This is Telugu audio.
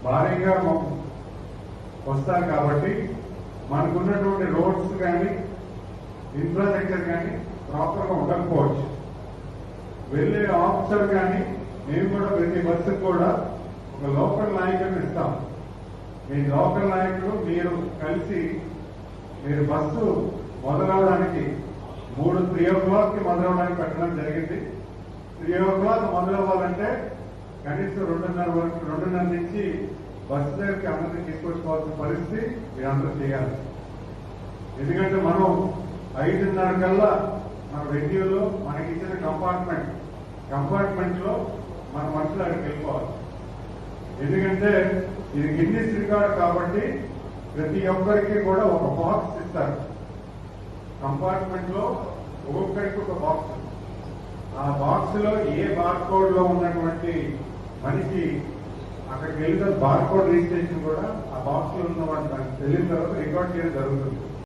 భారీగా వస్తారు కాబట్టి మనకున్నటువంటి రోడ్స్ కానీ ఇన్ఫ్రాస్ట్రక్చర్ కానీ ప్రాపర్ గా ఉండకపోవచ్చు. వెళ్లే ఆఫీసర్ కానీ మేము కూడా ప్రతి బస్సుకు కూడా ఒక లోకల్ నాయకుడిని ఇస్తాం. మీ లోకల్ నాయకుడు మీరు కలిసి మీరు బస్సు మొదలవడానికి 3 o'clock మొదలవడానికి పెట్టడం జరిగింది. 3 o'clock మొదలవ్వాలంటే కనీసం 2:30 నుంచి బస్సు దగ్గరికి అందరినీ తీసుకొచ్చుకోవాల్సిన పరిస్థితి మీరందరూ చేయాలి. ఎందుకంటే మనం 5:30 కల్లా మన వెన్యూలో మనకి ఇచ్చిన కంపార్ట్మెంట్ లో మన మనుషులు అక్కడికి వెళ్ళిపోవాలి. ఎందుకంటే ఇది గిన్నిస్ రికార్డ్ కాబట్టి ప్రతి ఒక్కరికి కూడా ఒక బాక్స్ ఇస్తారు. కంపార్ట్మెంట్ లో ఒక్కొక్కరికి ఒక బాక్స్. ఆ బాక్స్ లో ఏ బార్కోడ్ లో ఉన్నటువంటి మనిషి అక్కడికి వెళ్ళిన బార్కోడ్ రిజిస్ట్రేషన్ కూడా ఆ బాక్స్ లో ఉన్న వాటి తెలియని తర్వాత రికార్డ్ చేయడం జరుగుతుంది.